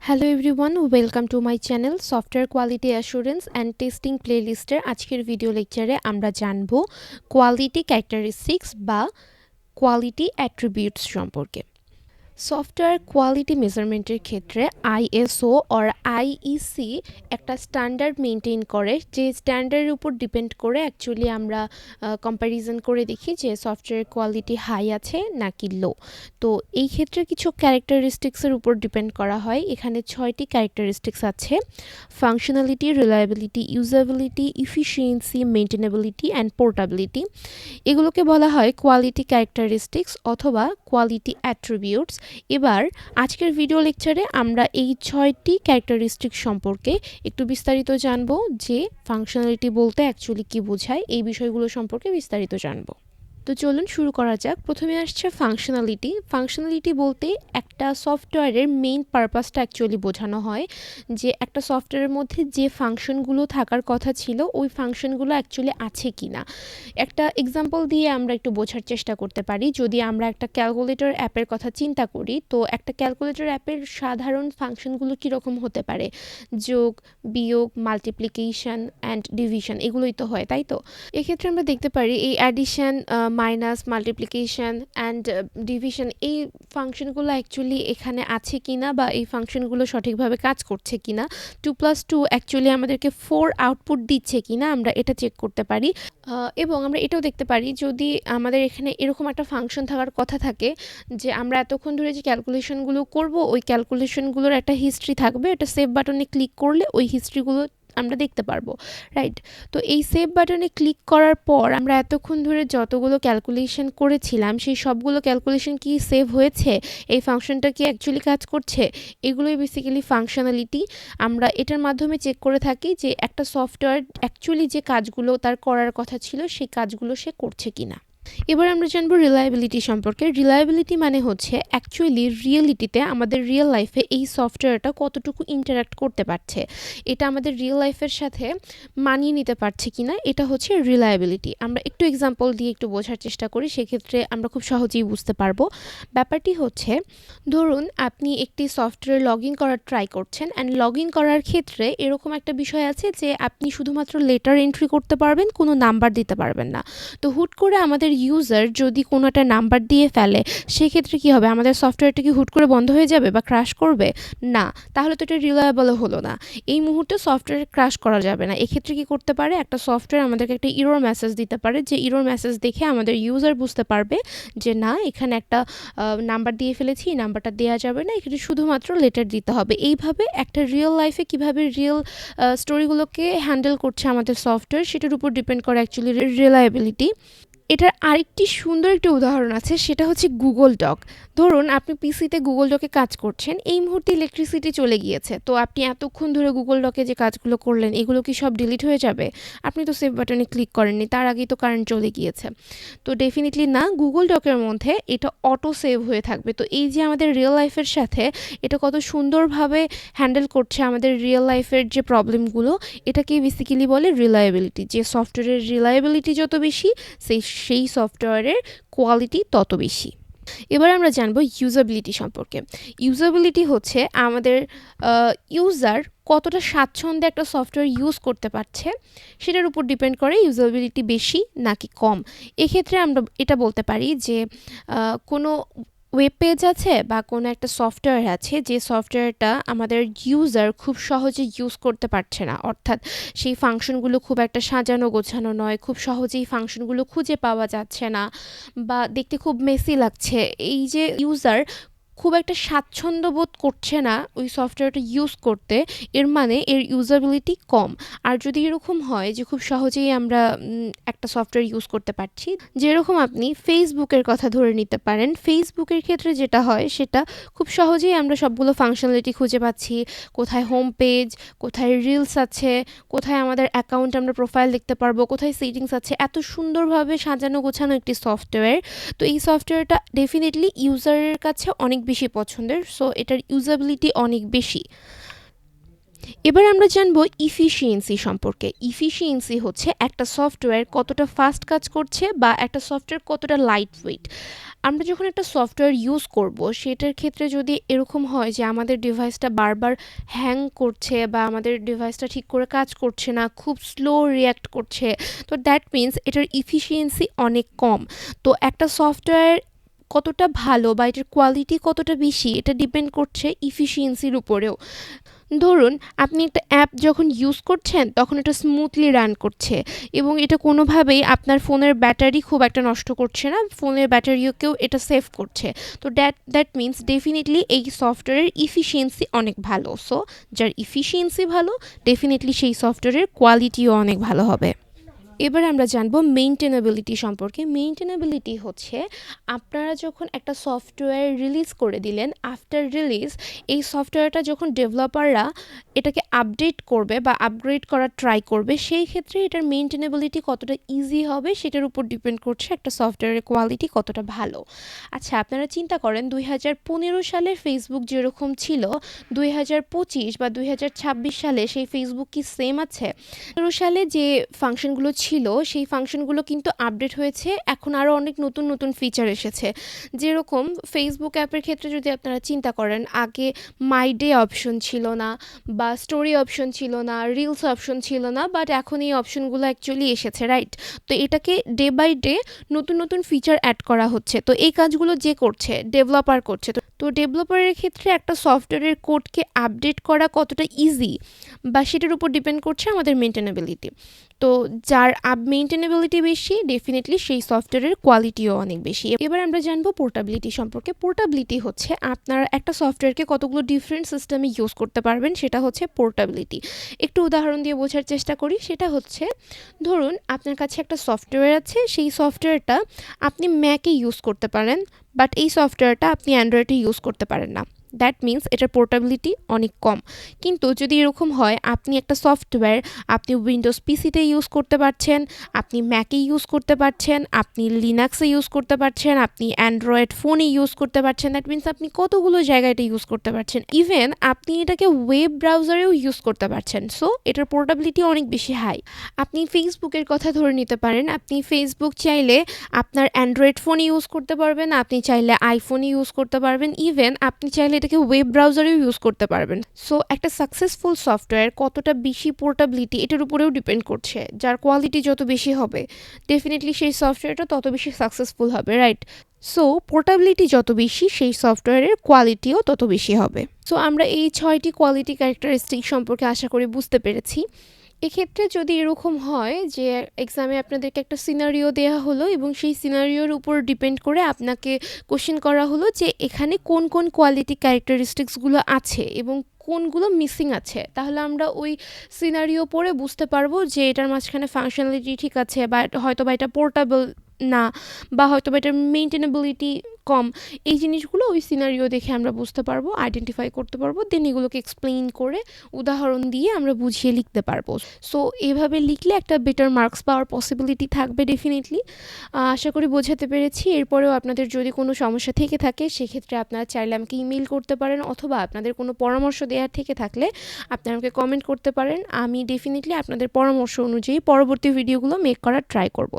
Hello everyone, welcome to my channel software quality assurance and testing প্লেলিস্টের আজকের video লেকচারে আমরা জানব কোয়ালিটি ক্যারেক্টারিস্টিক্স বা কোয়ালিটি অ্যাট্রিবিউটস সম্পর্কে। সফটওয়্যার কোয়ালিটি মেজারমেন্টের ক্ষেত্রে আইএসও অর আইইসি একটা স্ট্যান্ডার্ড মেনটেন করে, যে স্ট্যান্ডার্ডের উপর ডিপেন্ড করে অ্যাকচুয়ালি আমরা কম্প্যারিজন করে দেখি যে সফটওয়্যার কোয়ালিটি হাই আছে নাকি লো। তো এই ক্ষেত্রে কিছু ক্যারেক্টারিস্টিক্সের উপর ডিপেন্ড করা হয়। এখানে 6টি ক্যারেক্টারিস্টিক্স আছে: functionality, reliability, usability, efficiency, maintainability and portability. এগুলোকে বলা হয় কোয়ালিটি ক্যারেক্টারিস্টিক্স অথবা কোয়ালিটি অ্যাট্রিবিউটস। এবার আজকের ভিডিও লেকচারে আমরা এই 6টি ক্যারেক্টারিস্টিক্স সম্পর্কে একটু বিস্তারিত জানব, যে ফাংশনালিটি বলতে অ্যাকচুয়ালি কী বোঝায়, এই বিষয়গুলো সম্পর্কে বিস্তারিত জানব। তো চলুন শুরু করা যাক। প্রথমে আসছে ফাংশনালিটি। ফাংশনালিটি বলতে একটা সফটওয়্যারের মেইন পারপাসটা অ্যাকচুয়ালি বোঝানো হয়, যে একটা সফটওয়্যারের মধ্যে যে ফাংশনগুলো থাকার কথা ছিল ওই ফাংশনগুলো অ্যাকচুয়ালি আছে কি না। একটা এক্সাম্পল দিয়ে আমরা একটু বোঝার চেষ্টা করতে পারি। যদি আমরা একটা ক্যালকুলেটর অ্যাপের কথা চিন্তা করি, তো একটা ক্যালকুলেটর অ্যাপের সাধারণ ফাংশনগুলো কীরকম হতে পারে? যোগ, বিয়োগ, মাল্টিপ্লিকেশন অ্যান্ড ডিভিশন, এগুলোই তো হয়, তাই তো? এক্ষেত্রে আমরা দেখতে পারি এই addition, minus, multiplication and division, এই ফাংশনগুলো অ্যাকচুয়ালি এখানে আছে কিনা বা এই ফাংশনগুলো সঠিকভাবে কাজ করছে কিনা। 2+2 অ্যাকচুয়ালি আমাদেরকে 4 আউটপুট দিচ্ছে কিনা আমরা এটা চেক করতে পারি। এবং আমরা এটাও দেখতে পারি, যদি আমাদের এখানে এরকম একটা ফাংশন থাকার কথা থাকে যে আমরা এতক্ষণ ধরে যে ক্যালকুলেশনগুলো করব ওই ক্যালকুলেশনগুলোর একটা হিস্ট্রি থাকবে, এটা সেভ বাটনে ক্লিক করলে ওই হিস্ট্রিগুলো আমরা দেখতে পারবো, রাইট? তো এই সেভ বাটনে ক্লিক করার পর আমরা এতক্ষণ ধরে যতগুলো ক্যালকুলেশন করেছিলাম সেই সবগুলো ক্যালকুলেশন কি সেভ হয়েছে, এই ফাংশনটা কি অ্যাকচুয়ালি কাজ করছে, এগুলোই বেসিক্যালি ফাংশনালিটি। আমরা এটার মাধ্যমে চেক করে থাকি যে একটা সফটওয়্যার অ্যাকচুয়ালি যে কাজগুলো তার করার কথা ছিল সেই কাজগুলো সে করছে কিনা। এবার আমরা জানবো রিলায়েবিলিটি সম্পর্কে। রিলায়েবিলিটি মানে হচ্ছে অ্যাকচুয়ালি রিয়েলিটিতে আমাদের রিয়েল লাইফে এই সফটওয়্যারটা কতটুকু ইন্টারাক্ট করতে পারছে, এটা আমাদের রিয়েল লাইফের সাথে মানিয়ে নিতে পারছে কিনা, এটা হচ্ছে রিলায়েবিলিটি। আমরা একটু এক্সাম্পল দিয়ে একটু বোঝার চেষ্টা করি, সেক্ষেত্রে আমরা খুব সহজেই বুঝতে পারবো। ব্যাপারটি হচ্ছে, ধরুন আপনি একটি সফটওয়্যার লগ ইন করার ট্রাই করছেন, অ্যান্ড লগ ইন করার ক্ষেত্রে এরকম একটা বিষয় আছে যে আপনি শুধুমাত্র লেটার এন্ট্রি করতে পারবেন, কোনো নাম্বার দিতে পারবেন না। তো হুট করে আমাদের ইউজার যদি কোনো একটা নাম্বার দিয়ে ফেলে, সেক্ষেত্রে কি হবে? আমাদের সফটওয়্যারটা কি হুট করে বন্ধ হয়ে যাবে বা ক্র্যাশ করবে? না, তাহলে তো এটা রিলায়েবল হলো না। এই মুহূর্তে সফটওয়্যার ক্র্যাশ করা যাবে না। এক্ষেত্রে কি করতে পারে? একটা সফটওয়্যার আমাদেরকে একটা ইরর মেসেজ দিতে পারে, যে ইরর মেসেজ দেখে আমাদের ইউজার বুঝতে পারবে যে না, এখানে একটা নাম্বার দিয়ে ফেলেছি, এই নাম্বারটা দেওয়া যাবে না, এখানে শুধুমাত্র লেটার দিতে হবে। এইভাবে একটা রিয়েল লাইফে কীভাবে রিয়েল স্টোরিগুলোকে হ্যান্ডেল করছে আমাদের সফটওয়্যার, সেটার উপর ডিপেন্ড করে অ্যাকচুয়ালি রিলায়েবিলিটি। এটার আরেকটি সুন্দর একটি উদাহরণ আছে, সেটা হচ্ছে গুগল ডক। ধরুন আপনি পিসিতে গুগল ডকে কাজ করছেন, এই মুহূর্তে ইলেকট্রিসিটি চলে গিয়েছে, তো আপনি এতক্ষণ ধরে গুগল ডকে যে কাজগুলো করলেন এগুলো কি সব ডিলিট হয়ে যাবে? আপনি তো সেভ বাটনে ক্লিক করেননি, তার আগেই তো কারেন্ট চলে গিয়েছে। তো ডেফিনেটলি না, গুগল ডকের মধ্যে এটা অটো সেভ হয়ে থাকবে। তো এই যে আমাদের রিয়েল লাইফের সাথে এটা কত সুন্দরভাবে হ্যান্ডেল করছে আমাদের রিয়েল লাইফের যে প্রবলেমগুলো, এটাকেই বেসিক্যালি বলে রিলায়েবিলিটি। যে সফটওয়্যারের রিলায়েবিলিটি যত বেশি, সেই সফটওয়্যারের কোয়ালিটি তত বেশি। এবার আমরা জানবো ইউজাবিলিটি সম্পর্কে। ইউজাবিলিটি হচ্ছে আমাদের ইউজার কতটা স্বাচ্ছন্দ্যে একটা সফটওয়্যার ইউজ করতে পারছে, সেটার উপর ডিপেন্ড করে ইউজাবিলিটি বেশি নাকি কম। এক্ষেত্রে আমরা এটা বলতে পারি যে কোনো ওয়েব পেজ আছে বা কোনো একটা সফটওয়্যার আছে, যে সফটওয়্যারটা আমাদের ইউজার খুব সহজে ইউজ করতে পারছে না, অর্থাৎ সেই ফাংশনগুলো খুব একটা সাজানো গোছানো নয়, খুব সহজেই ফাংশনগুলো খুঁজে পাওয়া যাচ্ছে না, বা দেখতে খুব মেসি লাগছে। এই যে ইউজার খুব একটা স্বাচ্ছন্দ্য বোধ করছে না ওই সফটওয়্যারটা ইউজ করতে, এর মানে এর ইউজাবিলিটি কম। আর যদি এরকম হয় যে খুব সহজেই আমরা একটা সফটওয়্যার ইউজ করতে পারছি, যেরকম আপনি ফেসবুকের কথা ধরে নিতে পারেন, ফেসবুকের ক্ষেত্রে যেটা হয় সেটা খুব সহজেই আমরা সবগুলো ফাংশনালিটি খুঁজে পাচ্ছি, কোথায় হোম পেজ, কোথায় রিলস আছে, কোথায় আমাদের অ্যাকাউন্ট আমরা প্রোফাইল দেখতে পারবো, কোথায় সেটিংস আছে, এত সুন্দরভাবে সাজানো গোছানো একটি সফটওয়্যার। তো এই সফটওয়্যারটা ডেফিনেটলি ইউজারের কাছে অনেক বেশি পছন্দের, সো এটার ইউজাবিলিটি অনেক বেশি। এবার আমরা জানবো ইফিসিয়েন্সি সম্পর্কে। ইফিসিয়েন্সি হচ্ছে একটা সফটওয়্যার কতটা ফাস্ট কাজ করছে বা একটা সফটওয়্যার কতটা লাইট ওয়েট। আমরা যখন একটা সফটওয়্যার ইউজ করব সেটার ক্ষেত্রে যদি এরকম হয় যে আমাদের ডিভাইসটা বারবার হ্যাং করছে বা আমাদের ডিভাইসটা ঠিক করে কাজ করছে না, খুব স্লো রিয়্যাক্ট করছে, তো দ্যাট মিন্স এটার ইফিসিয়েন্সি অনেক কম। তো একটা সফটওয়্যার কতটা ভালো বা এটার কোয়ালিটি কতটা বেশি এটা ডিপেন্ড করছে ইফিসিয়েন্সির উপরেও। ধরুন আপনি একটা অ্যাপ যখন ইউজ করছেন তখন এটা স্মুথলি রান করছে এবং এটা কোনোভাবেই আপনার ফোনের ব্যাটারি খুব একটা নষ্ট করছে না, ফোনের ব্যাটারিকেও এটা সেভ করছে। তো দ্যাট মিন্স ডেফিনেটলি এই সফটওয়্যারের ইফিসিয়েন্সি অনেক ভালো। সো যার ইফিসিয়েন্সি ভালো ডেফিনেটলি সেই সফটওয়্যারের কোয়ালিটিও অনেক ভালো হবে। এবার আমরা জানবো মেইনটেনেবিলিটি সম্পর্কে। মেইনটেনেবিলিটি হচ্ছে আপনারা যখন একটা সফটওয়্যার রিলিজ করে দিলেন, আফটার রিলিজ এই সফটওয়্যারটা যখন ডেভেলপাররা এটাকে আপডেট করবে বা আপগ্রেড করার ট্রাই করবে, সেই ক্ষেত্রে এটার মেইনটেনেবিলিটি কতটা ইজি হবে সেটার উপর ডিপেন্ড করছে একটা সফটওয়্যারের কোয়ালিটি কতটা ভালো। আচ্ছা, আপনারা চিন্তা করেন 2015 সালে ফেসবুক যেরকম ছিল, 2025 বা 2026 সালে সেই ফেসবুক কি সেম আছে? 2015 সালে যে ফাংশনগুলো ছিল সেই ফাংশনগুলো কিন্তু আপডেট হয়েছে, এখন আরও অনেক নতুন নতুন ফিচার এসেছে। যেরকম ফেসবুক অ্যাপের ক্ষেত্রে যদি আপনারা চিন্তা করেন, আগে মাই ডে অপশন ছিল না বা স্টোরি অপশন ছিল না, রিলস অপশন ছিল না, বাট এখন এই অপশনগুলো অ্যাকচুয়ালি এসেছে, রাইট? তো এটাকে ডে বাই ডে নতুন নতুন ফিচার অ্যাড করা হচ্ছে। তো এই কাজগুলো যে করছে ডেভেলপার করছে। তো ডেভেলপারের ক্ষেত্রে একটা সফটওয়্যারের কোডকে আপডেট করা কতটা ইজি বা সেটার উপর ডিপেন্ড করছে আমাদের মেইনটেনেবিলিটি। তো যার মেইনটেনেবিলিটি বেশি ডেফিনেটলি সেই সফটওয়্যারের কোয়ালিটিও অনেক বেশি। এবার আমরা জানবো পোর্টাবিলিটি সম্পর্কে। পোর্টাবিলিটি হচ্ছে আপনার একটা সফটওয়্যারকে কতগুলো ডিফারেন্ট সিস্টেমে ইউজ করতে পারবেন, সেটা হচ্ছে পোর্টাবিলিটি। একটু উদাহরণ দিয়ে বোঝার চেষ্টা করি। সেটা হচ্ছে, ধরুন আপনার কাছে একটা সফটওয়্যার আছে, সেই সফটওয়্যারটা আপনি ম্যাকে ইউজ করতে পারেন, বাট এই সফটওয়্যারটা আপনি অ্যান্ড্রয়েডে ইউজ করতে পারেন না। দ্যাট মিন্স এটার পোর্টাবিলিটি অনেক কম। কিন্তু যদি এরকম হয় আপনি একটা সফটওয়্যার আপনি উইন্ডোজ পিসিতে ইউজ করতে পারছেন, আপনি ম্যাকে ইউজ করতে পারছেন, আপনি লিনাক্সে ইউজ করতে পারছেন, আপনি অ্যান্ড্রয়েড ফোনে ইউজ করতে পারছেন, দ্যাট মিন্স আপনি কতগুলো জায়গায় এটা ইউজ করতে পারছেন। ইভেন আপনি এটাকে ওয়েব ব্রাউজারেও ইউজ করতে পারছেন। সো এটার পোর্টাবিলিটি অনেক বেশি হাই। আপনি ফেসবুকের কথা ধরে নিতে পারেন, আপনি ফেসবুক চাইলে আপনার অ্যান্ড্রয়েড ফোনে ইউজ করতে পারবেন, আপনি চাইলে আইফোনে ইউজ করতে পারবেন, ইভেন আপনি চাইলে এটাকে ওয়েব ব্রাউজারেও ইউজ করতে পারবেন। সো একটা সাকসেসফুল সফটওয়্যার কতটা বেশি পোর্টাবিলিটি এটার উপরেও ডিপেন্ড করছে। যার কোয়ালিটি যত বেশি হবে ডেফিনেটলি সেই সফটওয়্যারটা তত বেশি সাকসেসফুল হবে, রাইট? সো পোর্টাবিলিটি যত বেশি সেই সফটওয়্যারের কোয়ালিটিও তত বেশি হবে। সো আমরা এই 6টি কোয়ালিটি ক্যারেক্টারিস্টিক সম্পর্কে আশা করি বুঝতে পেরেছি। এক্ষেত্রে যদি এরকম হয় যে এক্সামে আপনাদেরকে একটা সিনারিও দেওয়া হলো এবং সেই সিনারিওর উপর ডিপেন্ড করে আপনাকে কোশ্চেন করা হলো যে এখানে কোন কোন কোয়ালিটি ক্যারেক্টারিস্টিক্সগুলো আছে এবং কোনগুলো মিসিং আছে, তাহলে আমরা ওই সিনারিও পড়ে বুঝতে পারবো যে এটার মাঝখানে ফাংশনালিটি ঠিক আছে বা হয়তো বা এটা পোর্টেবল না, বা হয়তো বা এটার মেইনটেনেবিলিটি কম। এই জিনিসগুলো ওই সিনারিও দেখে আমরা বুঝতে পারবো, আইডেন্টিফাই করতে পারবো, দেন এগুলোকে এক্সপ্লেইন করে উদাহরণ দিয়ে আমরা বুঝিয়ে লিখতে পারবো। সো এভাবে লিখলে একটা বেটার মার্কস পাওয়ার পসিবিলিটি থাকবে ডেফিনেটলি। আশা করি বোঝাতে পেরেছি। এরপরেও আপনাদের যদি কোনো সমস্যা থেকে থাকে সেক্ষেত্রে আপনারা চাইলে আমাকে ইমেল করতে পারেন, অথবা আপনাদের কোনো পরামর্শ দেওয়ার থেকে থাকলে আপনারা আমাকে কমেন্ট করতে পারেন। আমি ডেফিনেটলি আপনাদের পরামর্শ অনুযায়ী পরবর্তী ভিডিওগুলো মেক করার ট্রাই করব।